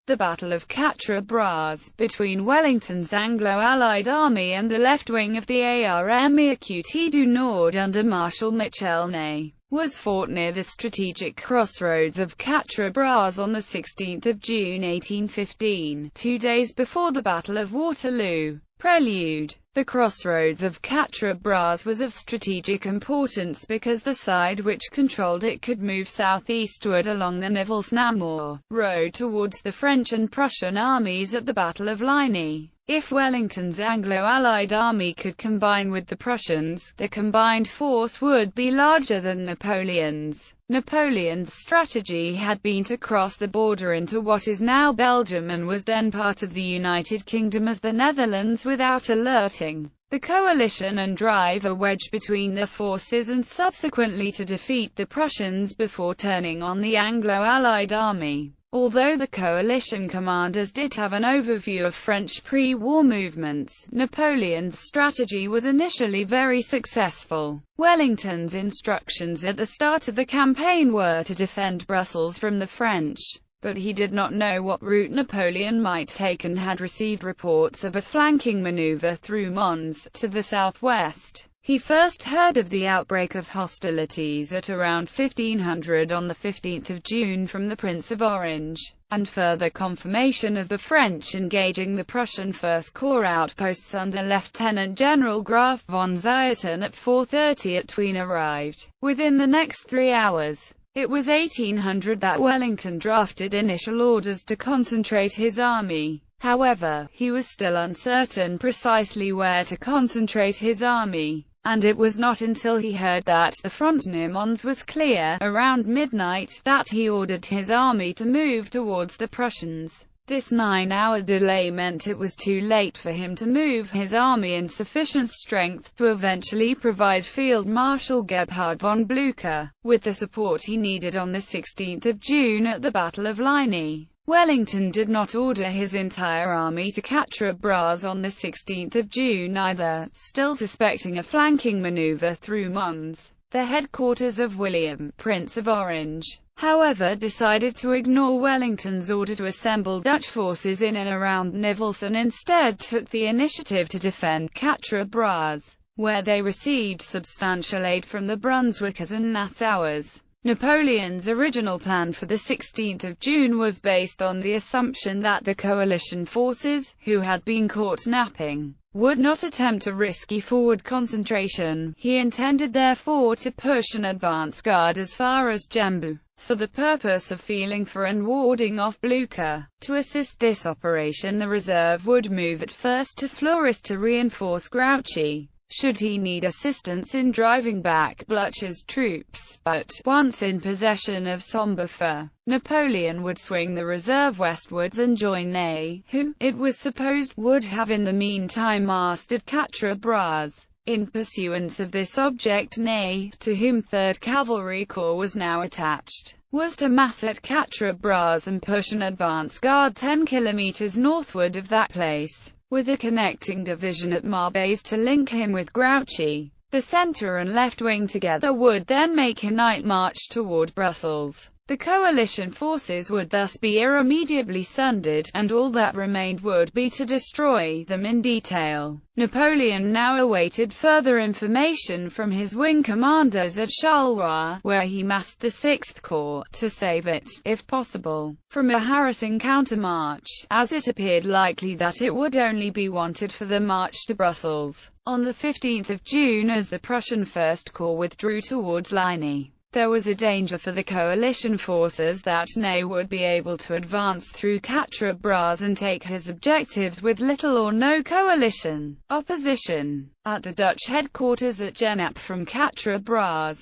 The Battle of Quatre, between Wellington's Anglo-Allied army and the left wing of the Armée du Nord under Marshal Michel Ney, was fought near the strategic crossroads of Quatre on 16 June 1815, 2 days before the Battle of Waterloo. Prelude. The crossroads of Quatre was of strategic importance because the side which controlled it could move southeastward along the Nivelles-Namur road towards the French and Prussian armies at the Battle of Ligny. If Wellington's Anglo-Allied army could combine with the Prussians, the combined force would be larger than Napoleon's. Napoleon's strategy had been to cross the border into what is now Belgium and was then part of the United Kingdom of the Netherlands without alerting the coalition and drive a wedge between the forces and subsequently to defeat the Prussians before turning on the Anglo-Allied army. Although the coalition commanders did have an overview of French pre-war movements, Napoleon's strategy was initially very successful. Wellington's instructions at the start of the campaign were to defend Brussels from the French, but he did not know what route Napoleon might take and had received reports of a flanking maneuver through Mons, to the southwest. He first heard of the outbreak of hostilities at around 1500 on 15 June from the Prince of Orange, and further confirmation of the French engaging the Prussian First Corps outposts under Lieutenant General Graf von Zieten at 4:30 at Thuin arrived. Within the next 3 hours, it was 1800 that Wellington drafted initial orders to concentrate his army. However, he was still uncertain precisely where to concentrate his army, and it was not until he heard that the front near Mons was clear, around midnight, that he ordered his army to move towards the Prussians. This 9-hour delay meant it was too late for him to move his army in sufficient strength to eventually provide Field Marshal Gebhard von Blücher with the support he needed on 16 June at the Battle of Ligny. Wellington did not order his entire army to Quatre on 16 June either, still suspecting a flanking maneuver through Mons. The headquarters of William, Prince of Orange, however, decided to ignore Wellington's order to assemble Dutch forces in and around Nivelles and instead took the initiative to defend Quatre, where they received substantial aid from the Brunswickers and Nassauers. Napoleon's original plan for 16 June was based on the assumption that the coalition forces, who had been caught napping, would not attempt a risky forward concentration. He intended therefore to push an advance guard as far as Jambou, for the purpose of feeling for and warding off Blücher. To assist this operation, the reserve would move at first to Fleurus to reinforce Grouchy, should he need assistance in driving back Blücher's troops, but, once in possession of Sombefer, Napoleon would swing the reserve westwards and join Ney, who, it was supposed, would have in the meantime mastered Quatre. In pursuance of this object, Ney, to whom 3rd Cavalry Corps was now attached, was to mass at Quatre and push an advance guard 10 kilometers northward of that place, with a connecting division at Marbais to link him with Grouchy. The centre and left wing together would then make a night march toward Brussels. The coalition forces would thus be irremediably sundered, and all that remained would be to destroy them in detail. Napoleon now awaited further information from his wing commanders at Charleroi, where he massed the 6th Corps, to save it, if possible, from a harassing countermarch, as it appeared likely that it would only be wanted for the march to Brussels. On 15 June, as the Prussian First Corps withdrew towards Ligny, there was a danger for the coalition forces that Ney would be able to advance through Quatre and take his objectives with little or no coalition opposition. At the Dutch headquarters at Genappe from Quatre,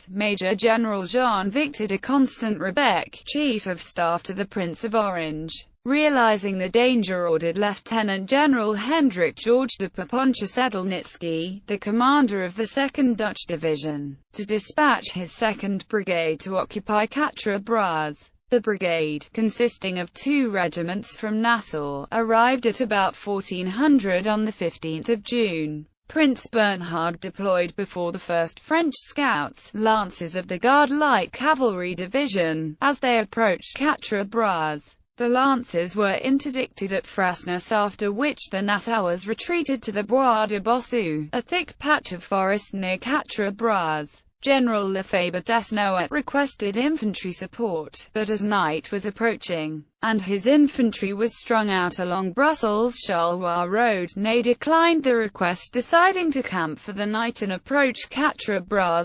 Major General Jean-Victor de Constant-Rebecque, Chief of Staff to the Prince of Orange, realizing the danger, ordered Lieutenant General Hendrik George de Poponcha-Sedlnitsky, the commander of the 2nd Dutch Division, to dispatch his 2nd Brigade to occupy Quatre. The brigade, consisting of 2 regiments from Nassau, arrived at about 1400 on 15 June. Prince Bernhard deployed before the 1st French Scouts, Lancers of the Guard Light Cavalry Division, as they approached Quatre. The The Lancers were interdicted at Frasnes, after which the Nassauers retreated to the Bois de Bossu, a thick patch of forest near Quatre. General Lefebvre Desnouettes requested infantry support, but as night was approaching, and his infantry was strung out along Brussels-Charleroi road, Ney declined the request, deciding to camp for the night and approach Quatre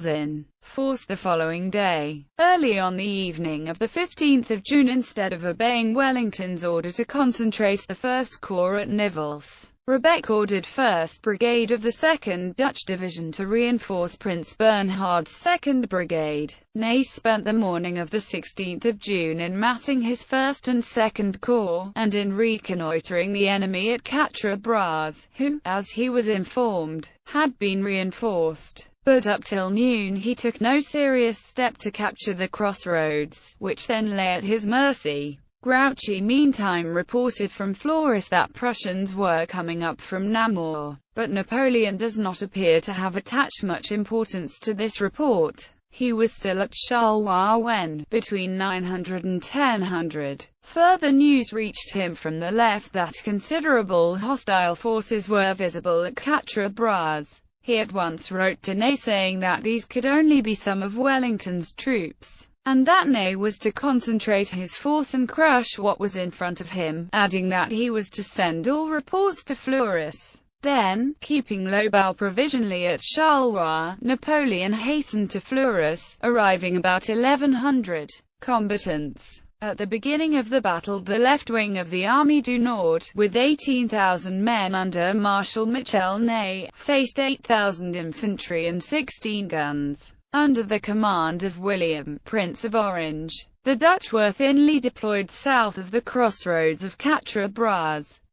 in force the following day. Early on the evening of the 15th of June, instead of obeying Wellington's order to concentrate the First Corps at Nivelles, Rebec ordered 1st Brigade of the 2nd Dutch Division to reinforce Prince Bernhard's 2nd Brigade. Ney spent the morning of the 16th of June in massing his 1st and 2nd Corps, and in reconnoitering the enemy at Quatre, who, as he was informed, had been reinforced. But up till noon he took no serious step to capture the crossroads, which then lay at his mercy. Grouchy meantime reported from Fleurus that Prussians were coming up from Namur, but Napoleon does not appear to have attached much importance to this report. He was still at Charleroi when, between 900 and 1000, further news reached him from the left that considerable hostile forces were visible at Quatre. He at once wrote to Ney saying that these could only be some of Wellington's troops, and that Ney was to concentrate his force and crush what was in front of him, adding that he was to send all reports to Fleurus. Then, keeping Lobau provisionally at Charleroi, Napoleon hastened to Fleurus, arriving about 1100 combatants. At the beginning of the battle, the left wing of the Army du Nord, with 18,000 men under Marshal Michel Ney, faced 8,000 infantry and 16 guns. Under the command of William, Prince of Orange, the Dutch were thinly deployed south of the crossroads of Quatre.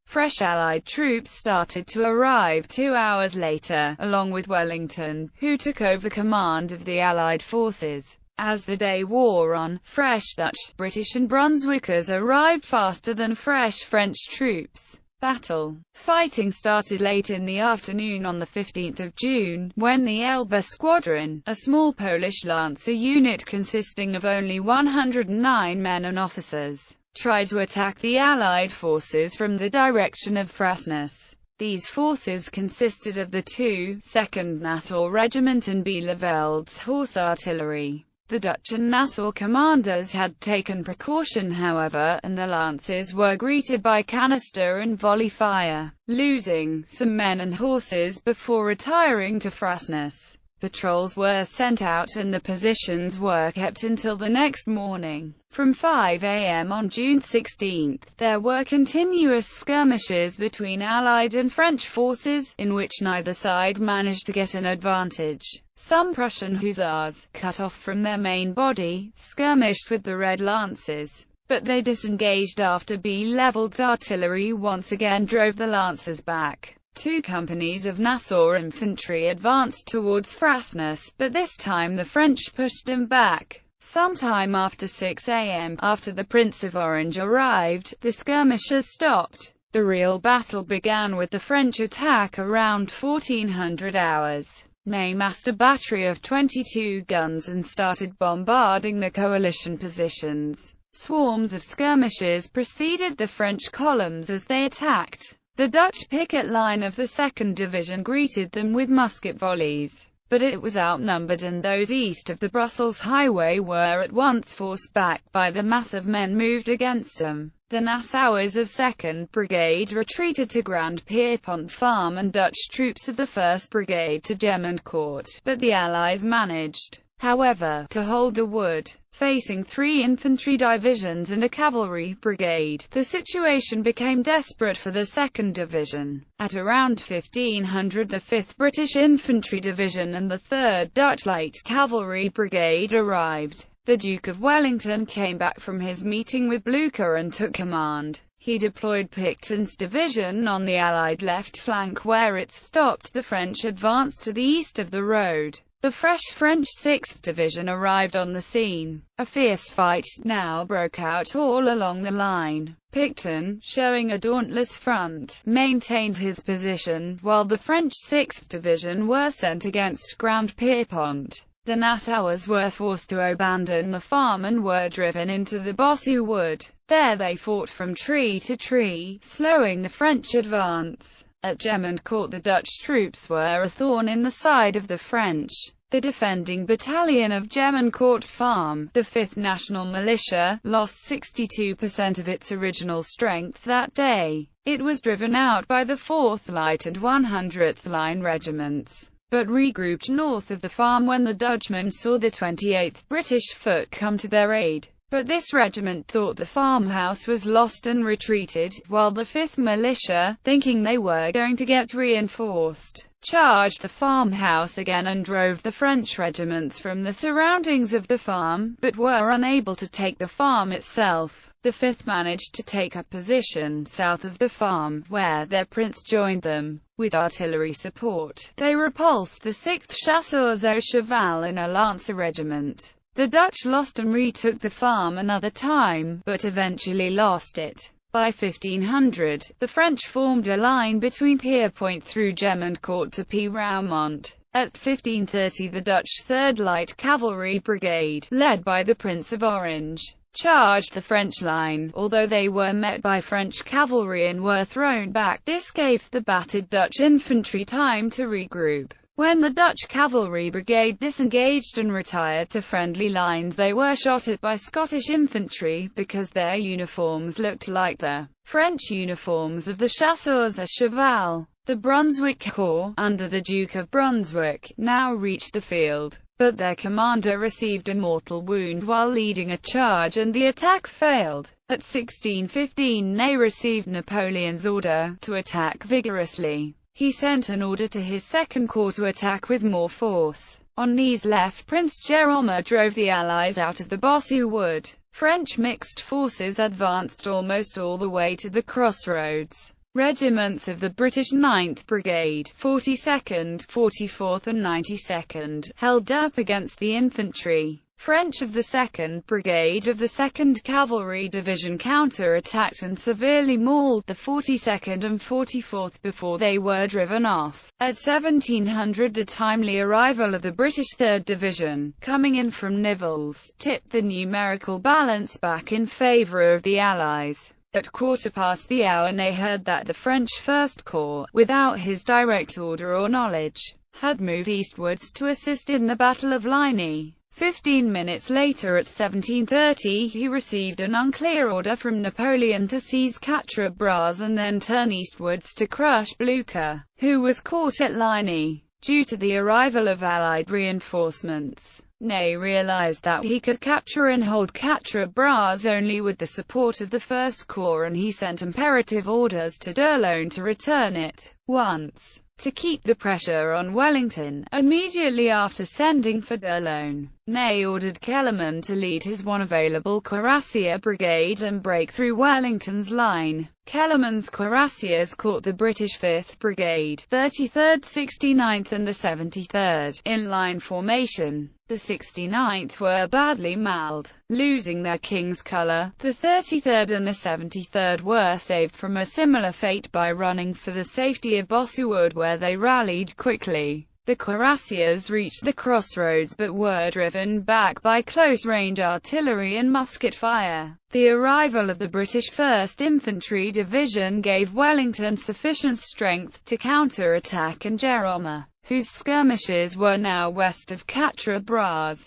Fresh Allied troops started to arrive 2 hours later, along with Wellington, who took over command of the Allied forces. As the day wore on, fresh Dutch, British and Brunswickers arrived faster than fresh French troops. Fighting started late in the afternoon on the 15th of June, when the Elbe Squadron, a small Polish lancer unit consisting of only 109 men and officers, tried to attack the Allied forces from the direction of Frasnes. These forces consisted of the 2nd Nassau Regiment and Bielefeld's horse artillery. The Dutch and Nassau commanders had taken precaution, however, and the Lancers were greeted by canister and volley fire, losing some men and horses before retiring to Frasnes. Patrols were sent out and the positions were kept until the next morning. From 5 a.m. on June 16, there were continuous skirmishes between Allied and French forces, in which neither side managed to get an advantage. Some Prussian hussars, cut off from their main body, skirmished with the Red Lancers, but they disengaged after Bielefeld's artillery once again drove the Lancers back. 2 companies of Nassau infantry advanced towards Frasnes, but this time the French pushed them back. Sometime after 6 a.m., after the Prince of Orange arrived, the skirmishes stopped. The real battle began with the French attack around 1400 hours. Ney massed a battery of 22 guns and started bombarding the coalition positions. Swarms of skirmishers preceded the French columns as they attacked. The Dutch picket line of the 2nd Division greeted them with musket volleys, but it was outnumbered and those east of the Brussels highway were at once forced back by the mass of men moved against them. The Nassauers of 2nd Brigade retreated to Grand Pierpont Farm and Dutch troops of the 1st Brigade to Gemencourt, but the Allies managed, however, to hold the wood. Facing 3 infantry divisions and a cavalry brigade, the situation became desperate for the 2nd Division. At around 1500 the 5th British Infantry Division and the 3rd Dutch Light Cavalry Brigade arrived. The Duke of Wellington came back from his meeting with Blucher and took command. He deployed Picton's division on the Allied left flank where it stopped the French advance to the east of the road. The fresh French 6th Division arrived on the scene. A fierce fight now broke out all along the line. Picton, showing a dauntless front, maintained his position, while the French 6th Division were sent against Grand Pierpont. The Nassauers were forced to abandon the farm and were driven into the Bossu Wood. There they fought from tree to tree, slowing the French advance. At Gemincourt the Dutch troops were a thorn in the side of the French. The defending battalion of Gemincourt Farm, the 5th National Militia, lost 62% of its original strength that day. It was driven out by the 4th Light and 100th Line regiments, but regrouped north of the farm when the Dutchmen saw the 28th British Foot come to their aid. But this regiment thought the farmhouse was lost and retreated, while the 5th Militia, thinking they were going to get reinforced, charged the farmhouse again and drove the French regiments from the surroundings of the farm, but were unable to take the farm itself. The 5th managed to take a position south of the farm, where their prince joined them. With artillery support, they repulsed the 6th Chasseurs au Cheval in a Lancer regiment. The Dutch lost and retook the farm another time, but eventually lost it. By 1500, the French formed a line between Pierrepoint through Gemincourt to Piraumont. At 1530 the Dutch 3rd Light Cavalry Brigade, led by the Prince of Orange, charged the French line, although they were met by French cavalry and were thrown back. This gave the battered Dutch infantry time to regroup. When the Dutch cavalry brigade disengaged and retired to friendly lines, they were shot at by Scottish infantry, because their uniforms looked like the French uniforms of the Chasseurs à Cheval. The Brunswick Corps, under the Duke of Brunswick, now reached the field, but their commander received a mortal wound while leading a charge and the attack failed. At 1615 Ney received Napoleon's order to attack vigorously. He sent an order to his Second Corps to attack with more force. On Ney's left, Prince Jérôme drove the Allies out of the Bossu Wood. French mixed forces advanced almost all the way to the crossroads. Regiments of the British 9th Brigade, 42nd, 44th and 92nd, held up against the infantry. French of the 2nd Brigade of the 2nd Cavalry Division counter-attacked and severely mauled the 42nd and 44th before they were driven off. At 1700 the timely arrival of the British 3rd Division, coming in from Nivelles, tipped the numerical balance back in favour of the Allies. At 1:15 Ney heard that the French First Corps, without his direct order or knowledge, had moved eastwards to assist in the Battle of Ligny. 15 minutes later at 1730 he received an unclear order from Napoleon to seize Quatre and then turn eastwards to crush Blucher, who was caught at Ligny. Due to the arrival of Allied reinforcements, Ney realized that he could capture and hold Quatre only with the support of the First Corps, and he sent imperative orders to d'Erlon to return it once, to keep the pressure on Wellington. Immediately after sending for d'Erlon, Ney ordered Kellermann to lead his one available cuirassier brigade and break through Wellington's line. Kellermann's cuirassiers caught the British 5th Brigade, 33rd, 69th and the 73rd, in line formation. The 69th were badly mauled, losing their king's colour. The 33rd and the 73rd were saved from a similar fate by running for the safety of Bossu Wood, where they rallied quickly. The cuirassiers reached the crossroads but were driven back by close-range artillery and musket fire. The arrival of the British 1st Infantry Division gave Wellington sufficient strength to counter-attack, and Jérôme, whose skirmishes were now west of Quatre,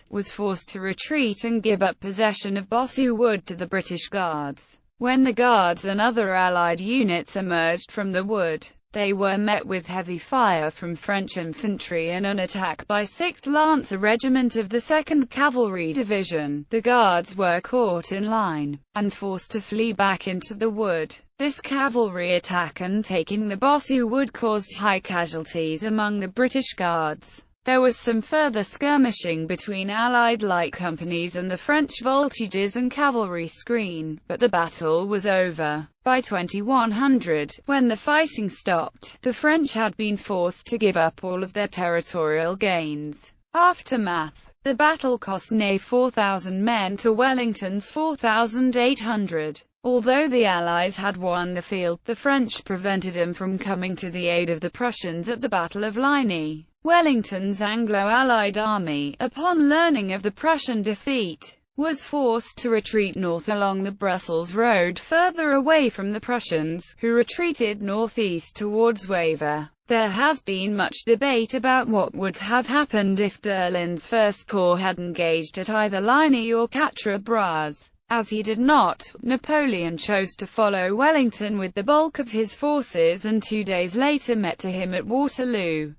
was forced to retreat and give up possession of Bossu Wood to the British Guards. When the Guards and other Allied units emerged from the wood, they were met with heavy fire from French infantry and an attack by 6th Lancer Regiment of the 2nd Cavalry Division. The Guards were caught in line, and forced to flee back into the wood. This cavalry attack and taking the Bossu Wood caused high casualties among the British Guards. There was some further skirmishing between Allied light companies and the French voltiges and cavalry screen, but the battle was over. By 2100, when the fighting stopped, the French had been forced to give up all of their territorial gains. Aftermath. The battle cost Ney 4,000 men to Wellington's 4,800. Although the Allies had won the field, the French prevented him from coming to the aid of the Prussians at the Battle of Ligny. Wellington's Anglo-Allied army, upon learning of the Prussian defeat, was forced to retreat north along the Brussels road, further away from the Prussians, who retreated northeast towards Wavre. There has been much debate about what would have happened if Durlin's First Corps had engaged at either Ligny or Quatre. As he did not, Napoleon chose to follow Wellington with the bulk of his forces and 2 days later met him at Waterloo.